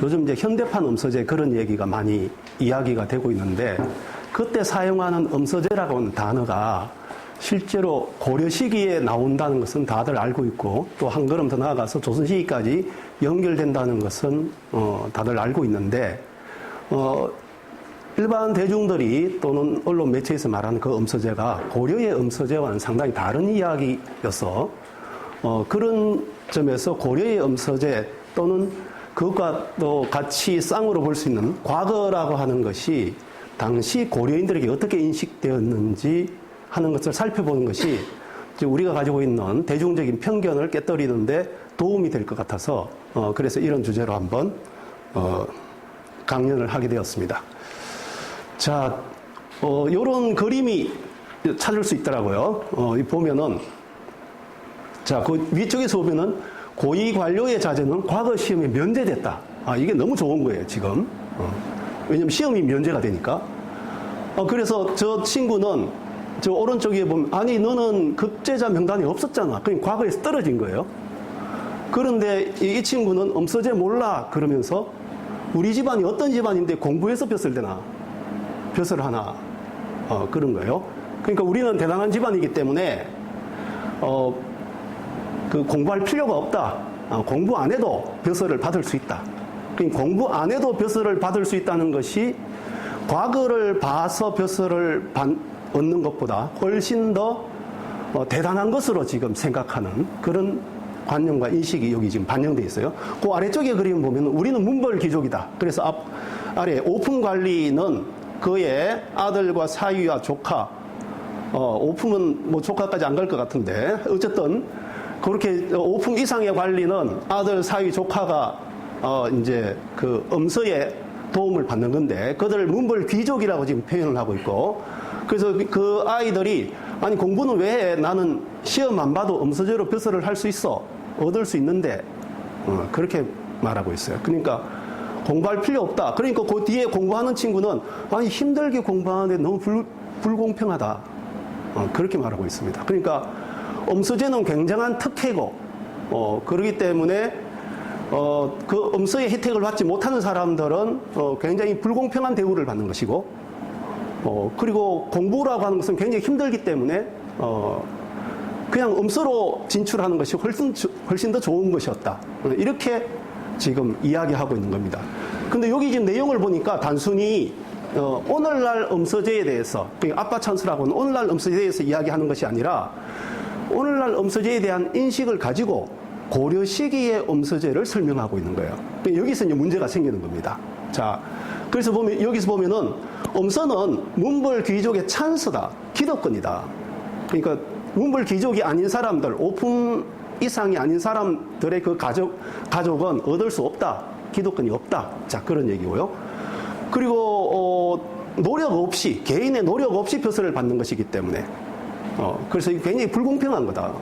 요즘 이제 현대판 음서제 그런 얘기가 많이 이야기가 되고 있는데, 그때 사용하는 음서제라고 하는 단어가 실제로 고려 시기에 나온다는 것은 다들 알고 있고, 또 한 걸음 더 나아가서 조선 시기까지 연결된다는 것은 다들 알고 있는데, 일반 대중들이 또는 언론 매체에서 말하는 그 음서제가 고려의 음서제와는 상당히 다른 이야기여서 그런 점에서 고려의 음서제 또는 그것과 또 같이 쌍으로 볼 수 있는 과거라고 하는 것이 당시 고려인들에게 어떻게 인식되었는지 하는 것을 살펴보는 것이 우리가 가지고 있는 대중적인 편견을 깨뜨리는데 도움이 될 것 같아서 그래서 이런 주제로 한번 강연을 하게 되었습니다. 자, 요런 그림이 찾을 수 있더라고요. 보면은, 자, 그 위쪽에서 보면은 고위 관료의 자제는 과거 시험에 면제됐다. 이게 너무 좋은 거예요, 지금. 왜냐면 시험이 면제가 되니까. 그래서 저 친구는 저 오른쪽에 보면, 아니, 너는 급제자 명단에 없었잖아. 그러니까 과거에서 떨어진 거예요. 그런데 이 친구는 음서제 몰라. 그러면서 우리 집안이 어떤 집안인데 공부해서 벼슬 되나? 벼슬 하나? 그런 거예요. 그러니까 우리는 대단한 집안이기 때문에, 그 공부할 필요가 없다. 공부 안 해도 벼슬을 받을 수 있다. 그러니까 공부 안 해도 벼슬을 받을 수 있다는 것이 과거를 봐서 벼슬을 얻는 것보다 훨씬 더 대단한 것으로 지금 생각하는 그런 관념과 인식이 여기 지금 반영되어 있어요. 그 아래쪽에 그림 보면 우리는 문벌 귀족이다. 그래서 아래 오품 관리는 그의 아들과 사위와 조카, 오품은 뭐 조카까지 안 갈 것 같은데 어쨌든 그렇게 오품 이상의 관리는 아들, 사위, 조카가 이제 그 음서에 도움을 받는 건데 그들을 문벌 귀족이라고 지금 표현을 하고 있고, 그래서 그 아이들이 아니 공부는 왜 해? 나는 시험 안 봐도 음서제로 벼슬을 할 수 있어. 얻을 수 있는데 그렇게 말하고 있어요. 그러니까 공부할 필요 없다. 그러니까 그 뒤에 공부하는 친구는 아니 힘들게 공부하는데 너무 불공평하다. 그렇게 말하고 있습니다. 그러니까 음서제는 굉장한 특혜고 그렇기 때문에 그 음서의 혜택을 받지 못하는 사람들은 굉장히 불공평한 대우를 받는 것이고, 그리고 공부라고 하는 것은 굉장히 힘들기 때문에 그냥 음서로 진출하는 것이 훨씬 더 좋은 것이었다. 이렇게 지금 이야기하고 있는 겁니다. 근데 여기 지금 내용을 보니까 단순히 오늘날 음서제에 대해서, 그러니까 아빠 찬스라고는 오늘날 음서제에 대해서 이야기하는 것이 아니라 오늘날 음서제에 대한 인식을 가지고 고려 시기의 음서제를 설명하고 있는 거예요. 여기서 이제 문제가 생기는 겁니다. 자, 그래서 여기서 보면은 음서는 문벌 귀족의 찬스다. 기득권이다. 그러니까 문벌 귀족이 아닌 사람들, 오품 이상이 아닌 사람들의 그 가족은 얻을 수 없다. 기득권이 없다. 자, 그런 얘기고요. 그리고 노력 없이, 개인의 노력 없이 벼슬을 받는 것이기 때문에 그래서 이게 굉장히 불공평한 거다.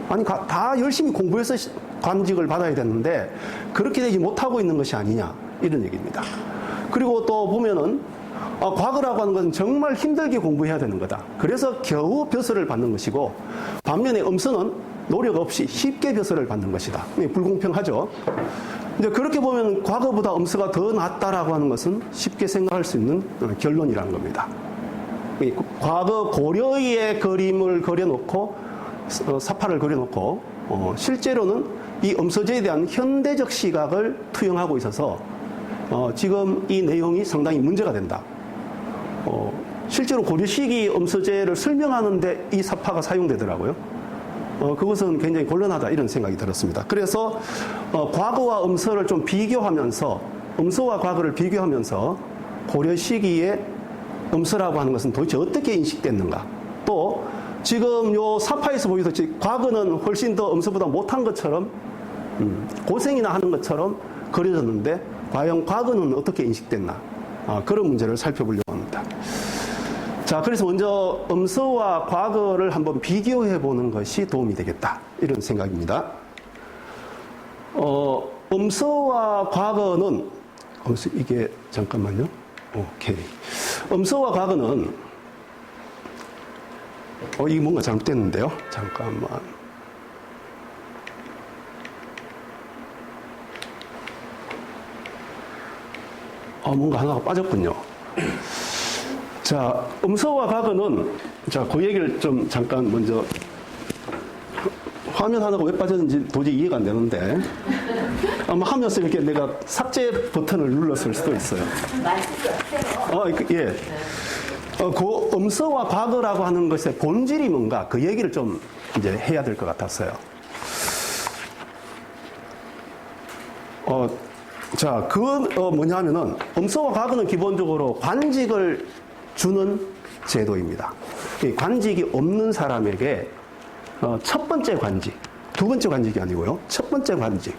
아니 다 열심히 공부해서 관직을 받아야 되는데 그렇게 되지 못하고 있는 것이 아니냐, 이런 얘기입니다. 그리고 또 보면은 과거라고 하는 것은 정말 힘들게 공부해야 되는 거다. 그래서 겨우 벼슬을 받는 것이고, 반면에 음서는 노력 없이 쉽게 벼슬을 받는 것이다. 불공평하죠. 이제 그렇게 보면 과거보다 음서가 더 낫다라고 하는 것은 쉽게 생각할 수 있는 결론이라는 겁니다. 과거 고려의 그림을 그려놓고 사파를 그려놓고 실제로는 이 음서제에 대한 현대적 시각을 투영하고 있어서 지금 이 내용이 상당히 문제가 된다. 실제로 고려 시기 음서제를 설명하는데 이 사파가 사용되더라고요. 그것은 굉장히 곤란하다, 이런 생각이 들었습니다. 그래서 과거와 음서를 좀 비교하면서, 음서와 과거를 비교하면서 고려 시기의 음서라고 하는 것은 도대체 어떻게 인식됐는가, 또 지금 요 사파에서 보이듯이 과거는 훨씬 더 음서보다 못한 것처럼 고생이나 하는 것처럼 그려졌는데 과연 과거는 어떻게 인식됐나, 그런 문제를 살펴보려고 합니다. 자, 그래서 먼저 음서와 과거를 한번 비교해 보는 것이 도움이 되겠다, 이런 생각입니다. 음서와 과거는 이게 잠깐만요. 오케이. 음서와 과거는 이게 뭔가 잘못됐는데요. 잠깐만. 뭔가 하나가 빠졌군요. 자, 음서와 과거는, 자, 그 얘기를 좀 잠깐 먼저, 화면 하나가 왜 빠졌는지 도저히 이해가 안 되는데, 아마 하면서 이렇게 내가 삭제 버튼을 눌렀을 수도 있어요. 예. 그 음서와 과거라고 하는 것의 본질이 뭔가 그 얘기를 좀 이제 해야 될 것 같았어요. 자, 뭐냐면은, 음서와 과거는 기본적으로 관직을 주는 제도입니다. 이 관직이 없는 사람에게, 첫 번째 관직, 두 번째 관직이 아니고요. 첫 번째 관직.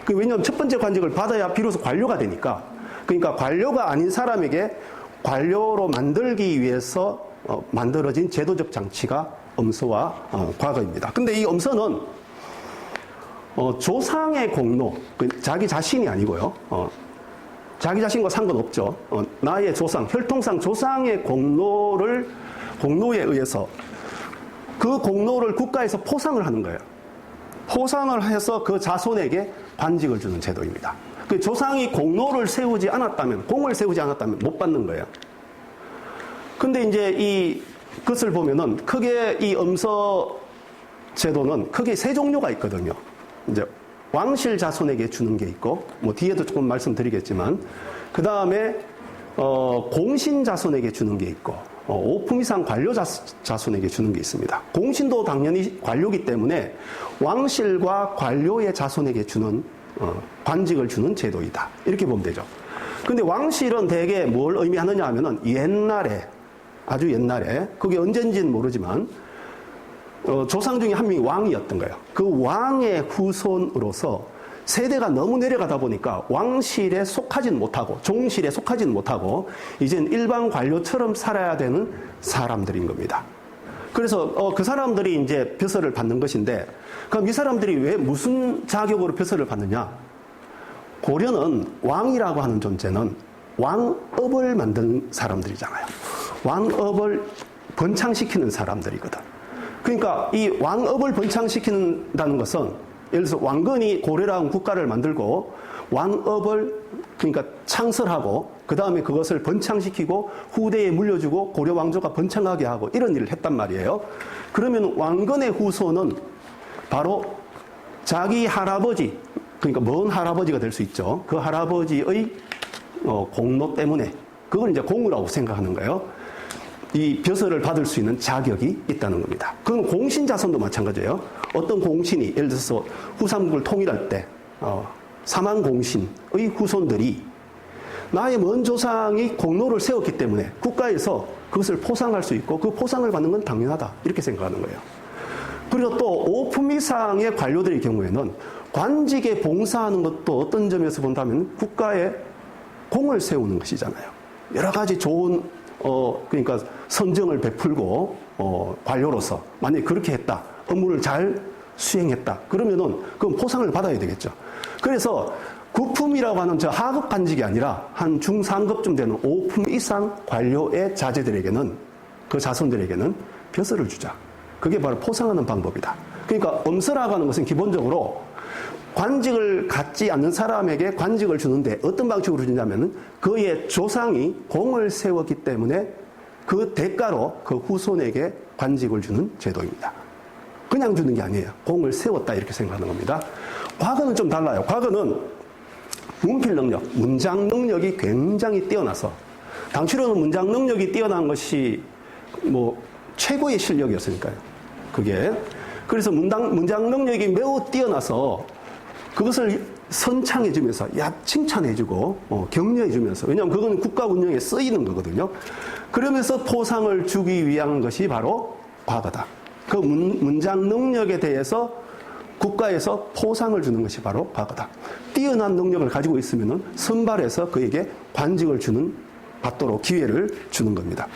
왜냐하면 첫 번째 관직을 받아야 비로소 관료가 되니까. 그러니까 관료가 아닌 사람에게 관료로 만들기 위해서 만들어진 제도적 장치가 음서와 과거입니다. 근데 이 음서는 조상의 공로, 자기 자신이 아니고요. 자기 자신과 상관없죠. 나의 조상, 혈통상 조상의 공로에 의해서 그 공로를 국가에서 포상을 하는 거예요. 포상을 해서 그 자손에게 관직을 주는 제도입니다. 그 조상이 공로를 세우지 않았다면, 공을 세우지 않았다면 못 받는 거예요. 근데 이제 그것을 보면은 크게 이 음서 제도는 크게 세 종류가 있거든요. 이제 왕실 자손에게 주는 게 있고, 뭐 뒤에도 조금 말씀드리겠지만, 그 다음에 공신 자손에게 주는 게 있고, 오품 이상 관료 자손에게 주는 게 있습니다. 공신도 당연히 관료이기 때문에 왕실과 관료의 자손에게 주는 관직을 주는 제도이다. 이렇게 보면 되죠. 근데 왕실은 대개 뭘 의미하느냐 하면은 옛날에, 아주 옛날에, 그게 언젠지는 모르지만 조상 중에 한 명이 왕이었던 거예요. 그 왕의 후손으로서 세대가 너무 내려가다 보니까 왕실에 속하지는 못하고, 종실에 속하지는 못하고, 이젠 일반 관료처럼 살아야 되는 사람들인 겁니다. 그래서 그 사람들이 이제 벼슬을 받는 것인데, 그럼 이 사람들이 왜 무슨 자격으로 벼슬을 받느냐? 고려는 왕이라고 하는 존재는 왕업을 만든 사람들이잖아요. 왕업을 번창시키는 사람들이거든. 그러니까 이 왕업을 번창시킨다는 것은, 예를 들어서 왕건이 고려라는 국가를 만들고 왕업을 그러니까 창설하고 그 다음에 그것을 번창시키고 후대에 물려주고 고려 왕조가 번창하게 하고 이런 일을 했단 말이에요. 그러면 왕건의 후손은 바로 자기 할아버지, 그러니까 먼 할아버지가 될 수 있죠. 그 할아버지의 공로 때문에, 그걸 이제 공으라고 생각하는 거예요. 이 벼슬을 받을 수 있는 자격이 있다는 겁니다. 그건 공신 자손도 마찬가지예요. 어떤 공신이, 예를 들어서 후삼국을 통일할 때 사만 공신의 후손들이 나의 먼 조상이 공로를 세웠기 때문에 국가에서 그것을 포상할 수 있고, 그 포상을 받는 건 당연하다, 이렇게 생각하는 거예요. 그리고 또 오품 이상의 관료들의 경우에는 관직에 봉사하는 것도 어떤 점에서 본다면 국가에 공을 세우는 것이잖아요. 여러 가지 좋은 그러니까 선정을 베풀고 관료로서 만약에 그렇게 했다, 업무를 잘 수행했다, 그러면은 그건 포상을 받아야 되겠죠. 그래서 구품이라고 하는 저 하급 관직이 아니라 한 중상급쯤 되는 5품 이상 관료의 자제들에게는, 그 자손들에게는 벼슬을 주자. 그게 바로 포상하는 방법이다. 그러니까 음서라고 하는 것은 기본적으로 관직을 갖지 않는 사람에게 관직을 주는데 어떤 방식으로 주냐면, 그의 조상이 공을 세웠기 때문에 그 대가로 그 후손에게 관직을 주는 제도입니다. 그냥 주는 게 아니에요. 공을 세웠다, 이렇게 생각하는 겁니다. 과거는 좀 달라요. 과거는 문필 능력, 문장 능력이 굉장히 뛰어나서, 당시로는 문장 능력이 뛰어난 것이 뭐 최고의 실력이었으니까요. 그게. 그래서 문장 능력이 매우 뛰어나서 그것을 선창해주면서, 칭찬해주고, 격려해주면서, 왜냐하면 그건 국가 운영에 쓰이는 거거든요. 그러면서 포상을 주기 위한 것이 바로 과거다. 그 문장 능력에 대해서 국가에서 포상을 주는 것이 바로 과거다. 뛰어난 능력을 가지고 있으면 선발해서 그에게 관직을 받도록 기회를 주는 겁니다.